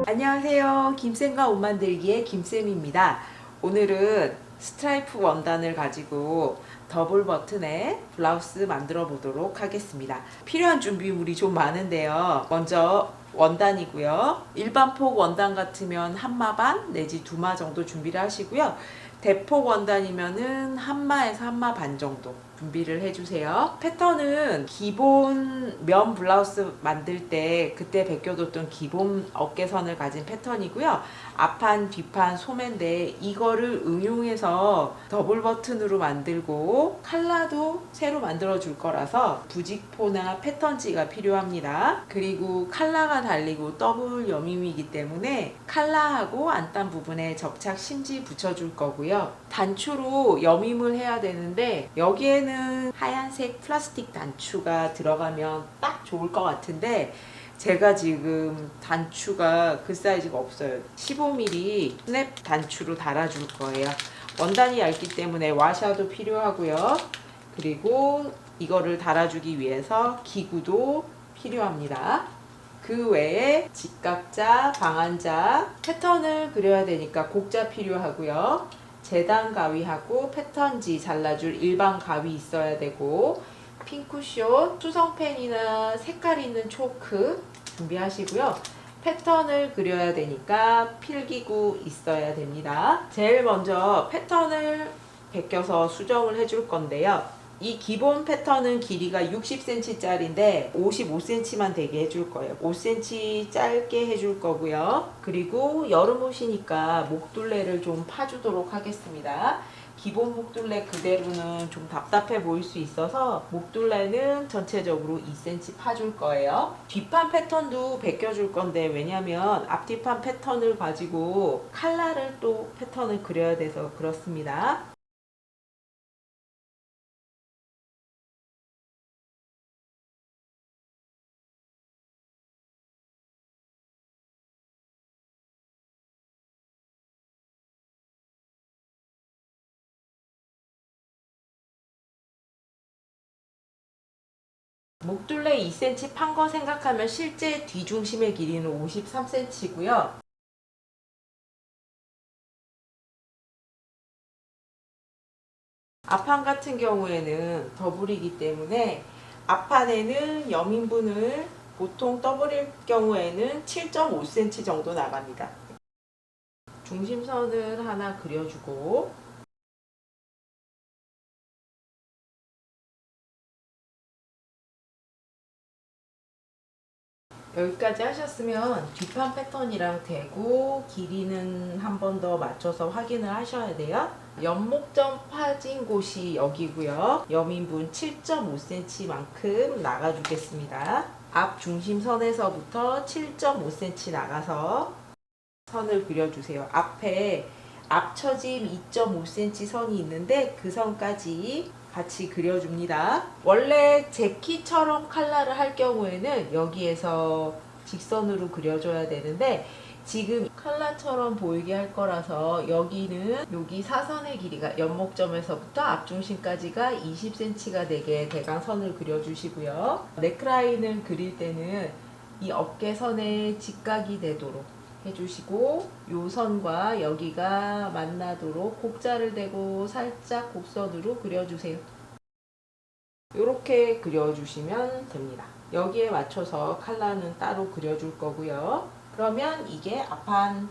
안녕하세요. 김쌤과 옷 만들기의 김쌤입니다. 오늘은 스트라이프 원단을 가지고 더블 버튼의 블라우스 만들어 보도록 하겠습니다. 필요한 준비물이 좀 많은데요. 먼저 원단이고요. 일반 폭 원단 같으면 한마 반 내지 두마 정도 준비를 하시고요. 대폭 원단이면은 한마에서 한마 반 정도 준비를 해주세요. 패턴은 기본 면 블라우스 만들 때 그때 베껴뒀던 기본 어깨선을 가진 패턴이고요. 앞판, 뒷판, 소매인데 이거를 응용해서 더블 버튼으로 만들고 컬러도 새로 만들어 줄 거라서 부직포나 패턴지가 필요합니다. 그리고 컬러가 달리고 더블 여밈이기 때문에 컬러하고 안단 부분에 접착 심지 붙여줄 거고요. 단추로 여밈을 해야 되는데 여기에는 하얀색 플라스틱 단추가 들어가면 딱 좋을 것 같은데 제가 지금 단추가 그 사이즈가 없어요. 15mm 스냅 단추로 달아줄 거예요. 원단이 얇기 때문에 와샤도 필요하고요. 그리고 이거를 달아주기 위해서 기구도 필요합니다. 그 외에 직각자, 방한자, 패턴을 그려야 되니까 곡자 필요하고요. 재단 가위하고 패턴지 잘라줄 일반 가위 있어야 되고 핑크숏, 수성펜이나 색깔 있는 초크 준비하시고요. 패턴을 그려야 되니까 필기구 있어야 됩니다. 제일 먼저 패턴을 베껴서 수정을 해줄 건데요. 이 기본 패턴은 길이가 60cm 짜리인데 55cm만 되게 해줄 거예요. 5cm 짧게 해줄 거고요. 그리고 여름 옷이니까 목둘레를 좀 파주도록 하겠습니다. 기본 목둘레 그대로는 좀 답답해 보일 수 있어서 목둘레는 전체적으로 2cm 파줄 거예요. 뒷판 패턴도 베껴줄 건데 왜냐면 앞뒤판 패턴을 가지고 칼라를 또 패턴을 그려야 돼서 그렇습니다. 목둘레 2cm 판 거 생각하면 실제 뒤중심의 길이는 53cm고요. 앞판 같은 경우에는 더블이기 때문에 앞판에는 여민분을 보통 더블일 경우에는 7.5cm 정도 나갑니다. 중심선을 하나 그려주고 여기까지 하셨으면 뒷판 패턴이랑 대고 길이는 한 번 더 맞춰서 확인을 하셔야 돼요. 연목점 파진 곳이 여기고요. 여민분 7.5cm만큼 나가주겠습니다. 앞 중심선에서부터 7.5cm 나가서 선을 그려주세요. 앞에 앞처짐 2.5cm 선이 있는데 그 선까지 같이 그려줍니다. 원래 재킷처럼 칼라를 할 경우에는 여기에서 직선으로 그려줘야 되는데 지금 칼라처럼 보이게 할 거라서 여기는 여기 사선의 길이가 연목점에서부터 앞중심까지가 20cm가 되게 대강선을 그려주시고요. 넥라인을 그릴 때는 이 어깨선에 직각이 되도록 해주시고 요 선과 여기가 만나도록 곡자를 대고 살짝 곡선으로 그려주세요. 이렇게 그려주시면 됩니다. 여기에 맞춰서 컬러는 따로 그려줄 거고요. 그러면 이게 앞판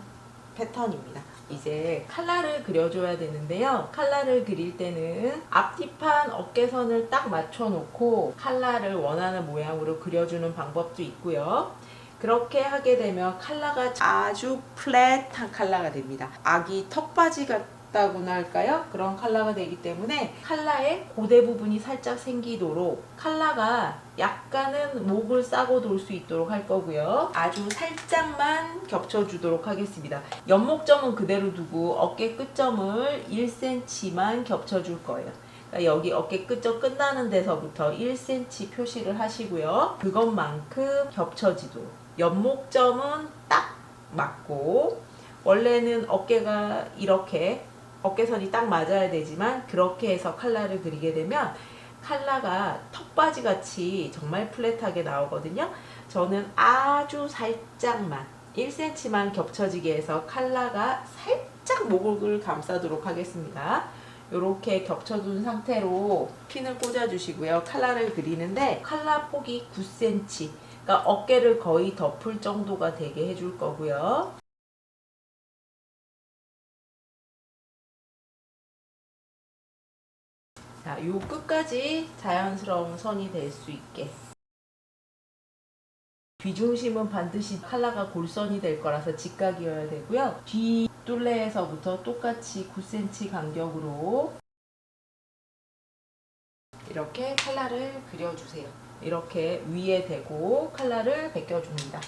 패턴입니다. 이제 컬러를 그려줘야 되는데요. 컬러를 그릴 때는 앞뒤판 어깨선을 딱 맞춰 놓고 컬러를 원하는 모양으로 그려주는 방법도 있고요. 그렇게 하게 되면 컬러가 아주 플랫한 컬러가 됩니다. 아기 턱바지 같다고나 할까요? 그런 컬러가 되기 때문에 컬러의 고대 부분이 살짝 생기도록 컬러가 약간은 목을 싸고 돌 수 있도록 할 거고요. 아주 살짝만 겹쳐주도록 하겠습니다. 연목점은 그대로 두고 어깨 끝점을 1cm만 겹쳐줄 거예요. 여기 어깨 끝점 끝나는 데서부터 1cm 표시를 하시고요. 그것만큼 겹쳐지도록 연목점은 딱 맞고 원래는 어깨가 이렇게 어깨선이 딱 맞아야 되지만 그렇게 해서 컬러를 그리게 되면 컬러가 턱바지 같이 정말 플랫하게 나오거든요. 저는 아주 살짝만 1cm만 겹쳐지게 해서 칼라가 살짝 목을 감싸도록 하겠습니다. 이렇게 겹쳐둔 상태로 핀을 꽂아주시고요. 칼라를 그리는데 칼라 폭이 9cm, 그러니까 어깨를 거의 덮을 정도가 되게 해줄 거고요. 자, 요 끝까지 자연스러운 선이 될 수 있게. 뒤중심은 반드시 칼라가 골선이 될 거라서 직각이어야 되고요. 뒤 뚫레에서부터 똑같이 9cm 간격으로 이렇게 칼라를 그려주세요. 이렇게 위에 대고 칼라를 베껴줍니다.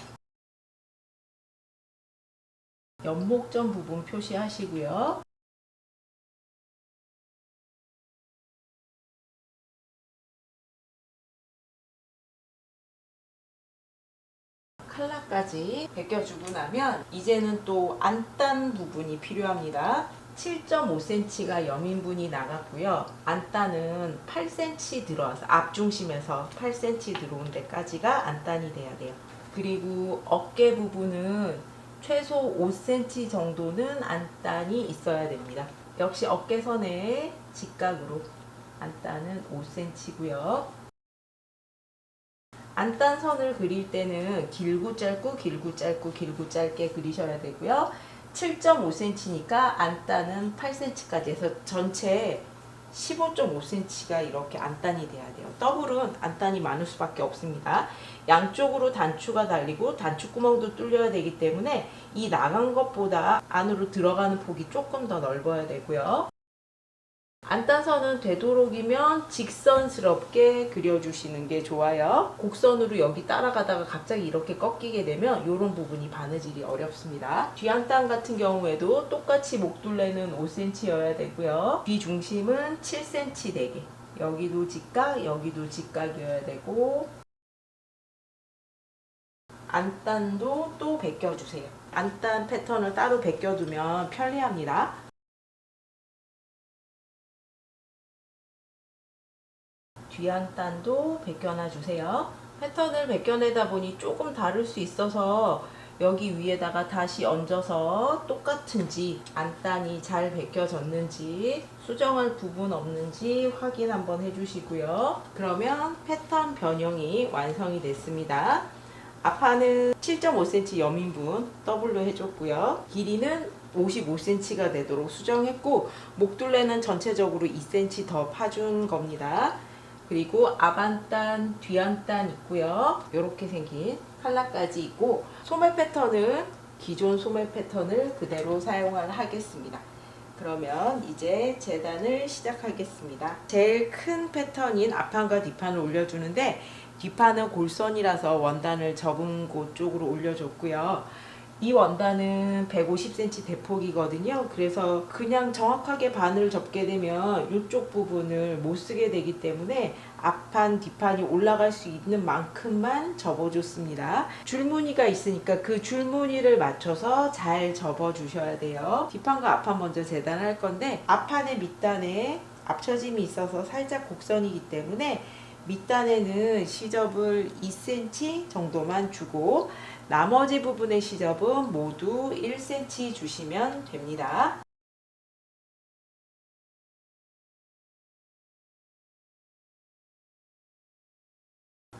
연목점 부분 표시하시고요. 칼라까지 베껴주고 나면 이제는 또 안단 부분이 필요합니다. 7.5cm가 여민분이 나갔고요. 안단은 8cm 들어와서 앞중심에서 8cm 들어온 데까지가 안단이 돼야 돼요. 그리고 어깨 부분은 최소 5cm 정도는 안단이 있어야 됩니다. 역시 어깨선에 직각으로 안단은 5cm고요. 안단선을 그릴 때는 길고 짧고 길고 짧고 길고 짧게 그리셔야 되고요. 7.5cm니까 안단은 8cm까지 해서 전체 15.5cm가 이렇게 안단이 돼야 돼요. 더블은 안단이 많을 수밖에 없습니다. 양쪽으로 단추가 달리고 단추구멍도 뚫려야 되기 때문에 이 나간 것보다 안으로 들어가는 폭이 조금 더 넓어야 되고요. 안단선은 되도록이면 직선스럽게 그려주시는 게 좋아요. 곡선으로 여기 따라가다가 갑자기 이렇게 꺾이게 되면 이런 부분이 바느질이 어렵습니다. 뒤안단 같은 경우에도 똑같이 목둘레는 5cm여야 되고요. 뒤 중심은 7cm 되게. 여기도 직각, 여기도 직각이어야 되고 안단도 또 베껴주세요. 안단 패턴을 따로 베껴두면 편리합니다. 뒤안단도 베껴놔 주세요. 패턴을 베껴내다 보니 조금 다를 수 있어서 여기 위에다가 다시 얹어서 똑같은지 안단이 잘 베껴졌는지 수정할 부분 없는지 확인 한번 해주시고요. 그러면 패턴 변형이 완성이 됐습니다. 앞판은 7.5cm 여민분 더블로 해줬고요. 길이는 55cm가 되도록 수정했고 목둘레는 전체적으로 2cm 더 파준 겁니다. 그리고 앞안단, 뒤안단 있고요. 이렇게 생긴 칼라까지 있고 소매 패턴은 기존 소매 패턴을 그대로 사용을 하겠습니다. 그러면 이제 재단을 시작하겠습니다. 제일 큰 패턴인 앞판과 뒷판을 올려주는데 뒷판은 골선이라서 원단을 접은 곳 쪽으로 올려줬고요. 이 원단은 150cm 대폭이거든요. 그래서 그냥 정확하게 반을 접게 되면 이쪽 부분을 못 쓰게 되기 때문에 앞판, 뒷판이 올라갈 수 있는 만큼만 접어줬습니다. 줄무늬가 있으니까 그 줄무늬를 맞춰서 잘 접어주셔야 돼요. 뒷판과 앞판 먼저 재단할 건데 앞판의 밑단에 앞처짐이 있어서 살짝 곡선이기 때문에 밑단에는 시접을 2cm 정도만 주고 나머지 부분의 시접은 모두 1cm 주시면 됩니다.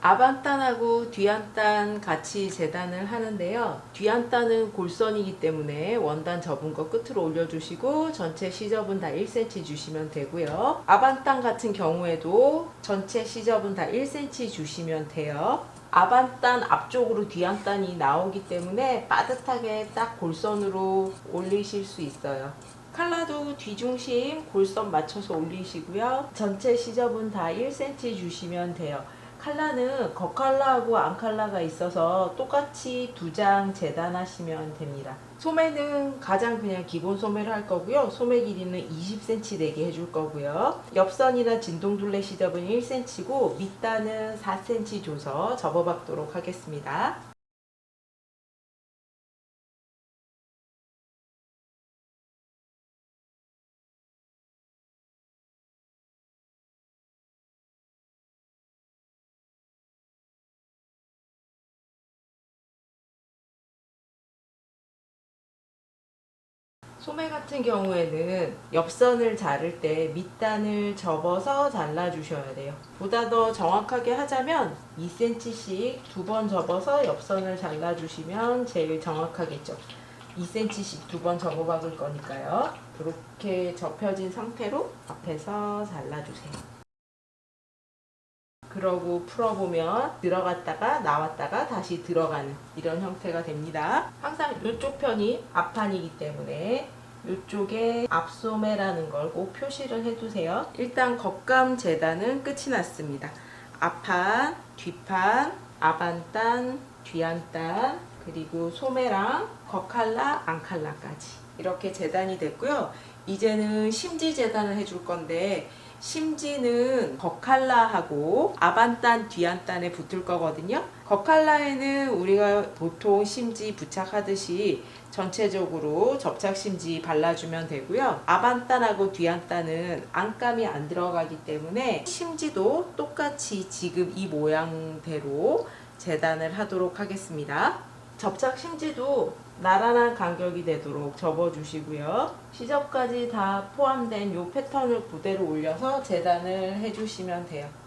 앞안단하고 뒤안단 같이 재단을 하는데요. 뒤안단은 골선이기 때문에 원단 접은 거 끝으로 올려주시고 전체 시접은 다 1cm 주시면 되고요. 앞안단 같은 경우에도 전체 시접은 다 1cm 주시면 돼요. 앞안단 앞쪽으로 뒤안단이 나오기 때문에 빠듯하게 딱 골선으로 올리실 수 있어요. 칼라도 뒤중심 골선 맞춰서 올리시고요. 전체 시접은 다 1cm 주시면 돼요. 칼라는 겉칼라하고 안칼라가 있어서 똑같이 두 장 재단하시면 됩니다. 소매는 가장 그냥 기본 소매를 할 거고요. 소매 길이는 20cm 되게 해줄 거고요. 옆선이나 진동둘레 시접은 1cm고 밑단은 4cm 줘서 접어박도록 하겠습니다. 소매 같은 경우에는 옆선을 자를 때 밑단을 접어서 잘라주셔야 돼요. 보다 더 정확하게 하자면 2cm씩 두 번 접어서 옆선을 잘라주시면 제일 정확하겠죠. 2cm씩 두 번 접어 박을 거니까요. 이렇게 접혀진 상태로 앞에서 잘라주세요. 그러고 풀어보면 들어갔다가 나왔다가 다시 들어가는 이런 형태가 됩니다. 항상 이쪽 편이 앞판이기 때문에 이쪽에 앞소매라는 걸 꼭 표시를 해두세요. 일단 겉감 재단은 끝이 났습니다. 앞판, 뒷판, 앞안단, 뒤안단, 그리고 소매랑 겉칼라, 안칼라까지 이렇게 재단이 됐고요. 이제는 심지 재단을 해줄 건데 심지는 겉칼라하고 앞안단, 뒤안단에 붙을 거거든요. 겉칼라에는 우리가 보통 심지 부착하듯이 전체적으로 접착 심지 발라주면 되고요. 앞안단하고 뒤안단은 안감이 안 들어가기 때문에 심지도 똑같이 지금 이 모양대로 재단을 하도록 하겠습니다. 접착 심지도 나란한 간격이 되도록 접어주시고요. 시접까지 다 포함된 이 패턴을 그대로 올려서 재단을 해주시면 돼요.